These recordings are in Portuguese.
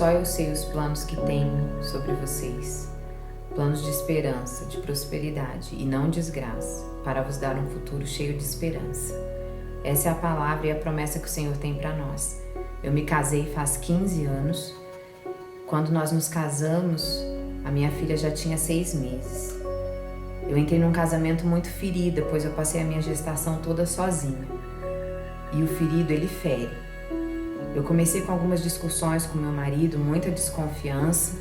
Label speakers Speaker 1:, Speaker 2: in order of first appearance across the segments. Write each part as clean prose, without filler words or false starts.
Speaker 1: só eu sei os planos que tenho sobre vocês, planos de esperança, de prosperidade e não desgraça, para vos dar um futuro cheio de esperança. Essa é a palavra e a promessa que o Senhor tem para nós. Eu me casei faz 15 anos. Quando nós nos casamos, a minha filha já tinha 6 meses. Eu entrei num casamento muito ferida, pois eu passei a minha gestação toda sozinha. E o ferido, ele fere. Eu comecei com algumas discussões com meu marido, muita desconfiança,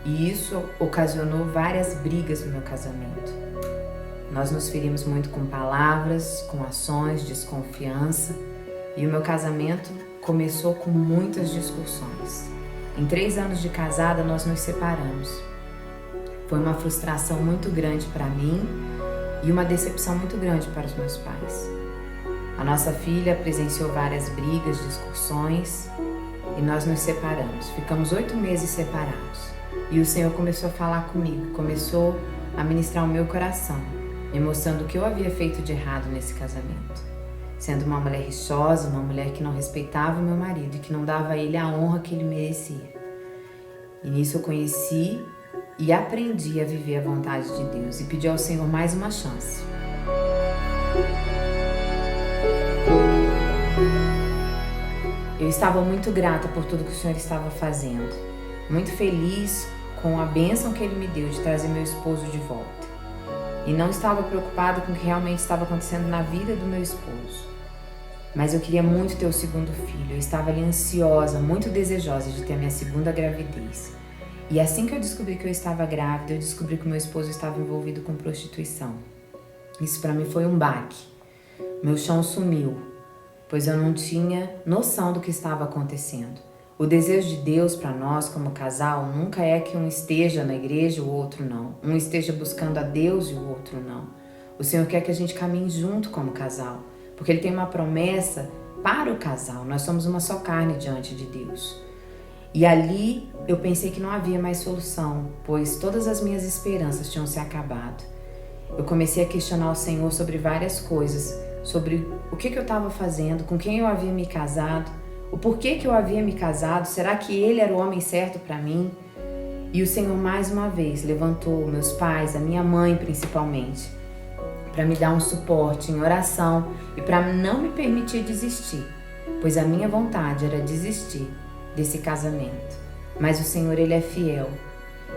Speaker 1: e isso ocasionou várias brigas no meu casamento. Nós nos ferimos muito com palavras, com ações, desconfiança, e o meu casamento começou com muitas discussões. Em 3 anos de casada, nós nos separamos. Foi uma frustração muito grande para mim e uma decepção muito grande para os meus pais. A nossa filha presenciou várias brigas, discussões e nós nos separamos. Ficamos 8 meses separados e o Senhor começou a falar comigo, começou a ministrar o meu coração, me mostrando o que eu havia feito de errado nesse casamento. Sendo uma mulher rixosa, uma mulher que não respeitava o meu marido e que não dava a ele a honra que ele merecia. E nisso eu conheci e aprendi a viver a vontade de Deus e pedi ao Senhor mais uma chance. Eu estava muito grata por tudo que o Senhor estava fazendo, muito feliz com a bênção que Ele me deu de trazer meu esposo de volta. E não estava preocupada com o que realmente estava acontecendo na vida do meu esposo. Mas eu queria muito ter o segundo filho, eu estava ali ansiosa, muito desejosa de ter a minha segunda gravidez. E assim que eu descobri que eu estava grávida, eu descobri que o meu esposo estava envolvido com prostituição. Isso para mim foi um baque. Meu chão sumiu, pois eu não tinha noção do que estava acontecendo. O desejo de Deus para nós como casal nunca é que um esteja na igreja e o outro não. Um esteja buscando a Deus e o outro não. O Senhor quer que a gente caminhe junto como casal, porque Ele tem uma promessa para o casal. Nós somos uma só carne diante de Deus. E ali eu pensei que não havia mais solução, pois todas as minhas esperanças tinham se acabado. Eu comecei a questionar o Senhor sobre várias coisas, sobre o que eu estava fazendo, com quem eu havia me casado, o porquê que eu havia me casado, será que Ele era o homem certo para mim? E o Senhor mais uma vez levantou meus pais, a minha mãe principalmente, para me dar um suporte em oração e para não me permitir desistir, pois a minha vontade era desistir desse casamento. Mas o Senhor, Ele é fiel.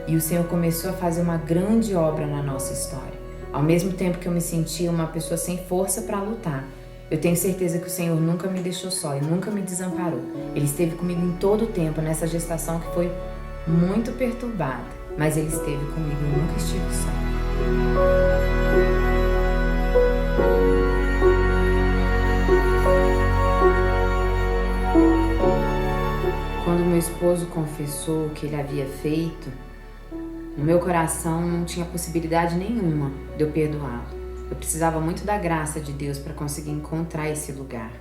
Speaker 1: E o Senhor começou a fazer uma grande obra na nossa história. Ao mesmo tempo que eu me sentia uma pessoa sem força para lutar, eu tenho certeza que o Senhor nunca me deixou só e nunca me desamparou. Ele esteve comigo em todo o tempo, nessa gestação que foi muito perturbada. Mas Ele esteve comigo, eu nunca estive só. Quando meu esposo confessou o que ele havia feito, no meu coração não tinha possibilidade nenhuma de eu perdoá-lo. Eu precisava muito da graça de Deus para conseguir encontrar esse lugar.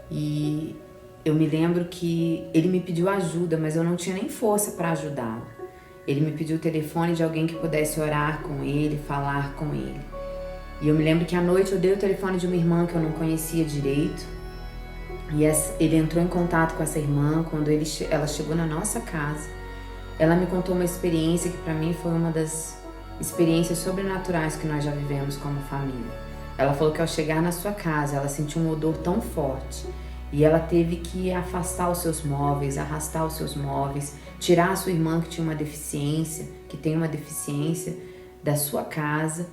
Speaker 1: E eu me lembro que ele me pediu ajuda, mas eu não tinha nem força para ajudá-lo. Ele me pediu o telefone de alguém que pudesse orar com ele, falar com ele. E eu me lembro que à noite eu dei o telefone de uma irmã que eu não conhecia direito. E ele entrou em contato com essa irmã. Quando ela chegou na nossa casa, ela me contou uma experiência que para mim foi uma das experiências sobrenaturais que nós já vivemos como família. Ela falou que ao chegar na sua casa, ela sentiu um odor tão forte e ela teve que afastar os seus móveis, arrastar os seus móveis, tirar a sua irmã que tinha uma deficiência, que tem uma deficiência, da sua casa,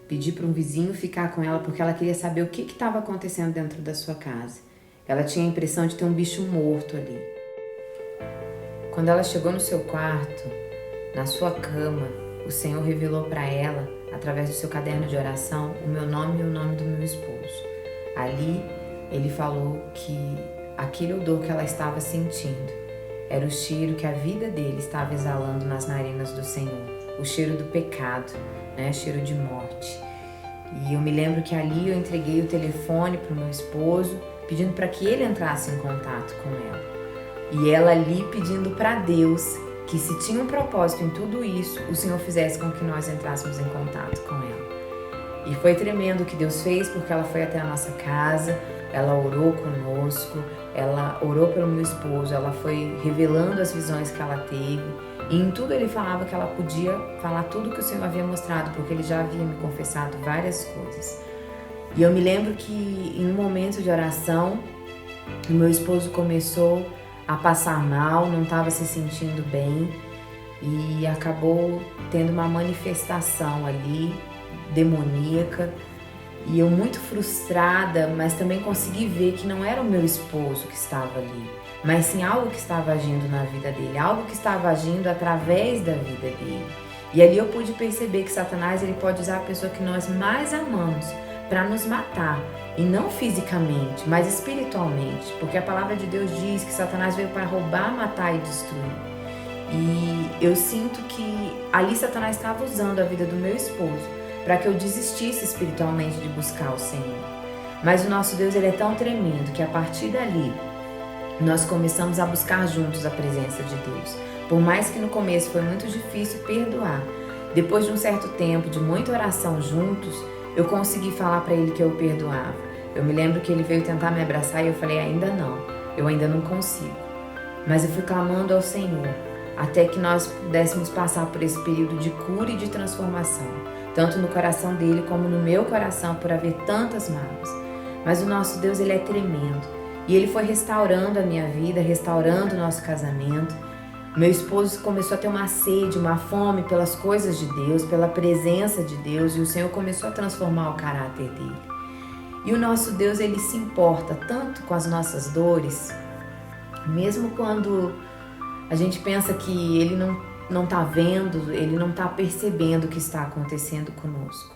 Speaker 1: pedir para um vizinho ficar com ela porque ela queria saber o que estava acontecendo dentro da sua casa. Ela tinha a impressão de ter um bicho morto ali. Quando ela chegou no seu quarto, na sua cama, o Senhor revelou para ela, através do seu caderno de oração, o meu nome e o nome do meu esposo. Ali, Ele falou que aquele odor que ela estava sentindo era o cheiro que a vida dele estava exalando nas narinas do Senhor. O cheiro do pecado, né? Cheiro de morte. E eu me lembro que ali eu entreguei o telefone para o meu esposo, pedindo para que ele entrasse em contato com ela. E ela ali pedindo para Deus que se tinha um propósito em tudo isso, o Senhor fizesse com que nós entrássemos em contato com ela. E foi tremendo o que Deus fez, porque ela foi até a nossa casa, ela orou conosco, ela orou pelo meu esposo, ela foi revelando as visões que ela teve. E em tudo ele falava que ela podia falar tudo que o Senhor havia mostrado, porque ele já havia me confessado várias coisas. E eu me lembro que em um momento de oração, o meu esposo começou a passar mal, não estava se sentindo bem e acabou tendo uma manifestação ali demoníaca. E eu muito frustrada, mas também consegui ver que não era o meu esposo que estava ali, mas sim algo que estava agindo na vida dele, algo que estava agindo através da vida dele. E ali eu pude perceber que Satanás ele pode usar a pessoa que nós mais amamos para nos matar, e não fisicamente, mas espiritualmente, porque a palavra de Deus diz que Satanás veio para roubar, matar e destruir. E eu sinto que ali Satanás estava usando a vida do meu esposo para que eu desistisse espiritualmente de buscar o Senhor. Mas o nosso Deus ele é tão tremendo que a partir dali nós começamos a buscar juntos a presença de Deus. Por mais que no começo foi muito difícil perdoar, depois de um certo tempo de muita oração juntos, eu consegui falar para ele que eu perdoava. Eu me lembro que ele veio tentar me abraçar e eu falei, ainda não, eu ainda não consigo. Mas eu fui clamando ao Senhor, até que nós pudéssemos passar por esse período de cura e de transformação, tanto no coração dele como no meu coração, por haver tantas mágoas. Mas o nosso Deus, ele é tremendo. E ele foi restaurando a minha vida, restaurando o nosso casamento. Meu esposo começou a ter uma sede, uma fome pelas coisas de Deus, pela presença de Deus, e o Senhor começou a transformar o caráter dele. E o nosso Deus, ele se importa tanto com as nossas dores, mesmo quando a gente pensa que ele não está vendo, ele não está percebendo o que está acontecendo conosco.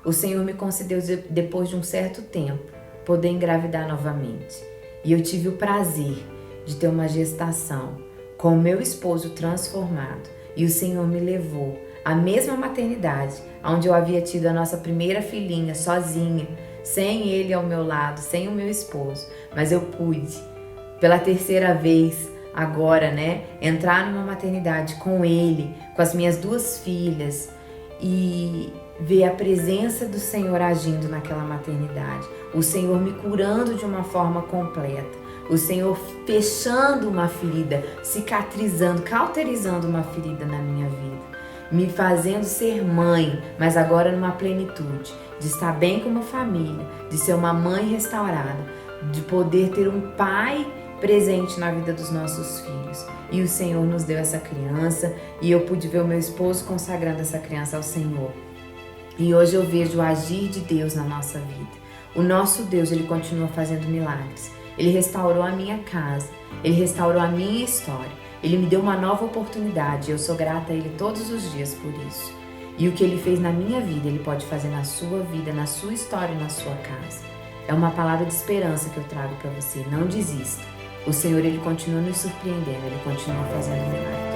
Speaker 1: O Senhor me concedeu, depois de um certo tempo, poder engravidar novamente. E eu tive o prazer de ter uma gestação com o meu esposo transformado. E o Senhor me levou à mesma maternidade onde eu havia tido a nossa primeira filhinha sozinha, sem ele ao meu lado, sem o meu esposo. Mas eu pude, pela terceira vez, agora, entrar numa maternidade com ele, com as minhas 2 filhas e ver a presença do Senhor agindo naquela maternidade, o Senhor me curando de uma forma completa, o Senhor fechando uma ferida, cicatrizando, cauterizando uma ferida na minha vida, me fazendo ser mãe, mas agora numa plenitude, de estar bem com uma família, de ser uma mãe restaurada, de poder ter um pai presente na vida dos nossos filhos. E o Senhor nos deu essa criança e eu pude ver o meu esposo consagrando essa criança ao Senhor. E hoje eu vejo o agir de Deus na nossa vida. O nosso Deus, ele continua fazendo milagres. Ele restaurou a minha casa, ele restaurou a minha história. Ele me deu uma nova oportunidade e eu sou grata a ele todos os dias por isso. E o que ele fez na minha vida, ele pode fazer na sua vida, na sua história e na sua casa. É uma palavra de esperança que eu trago para você. Não desista. O Senhor, ele continua nos surpreendendo, ele continua fazendo milagres.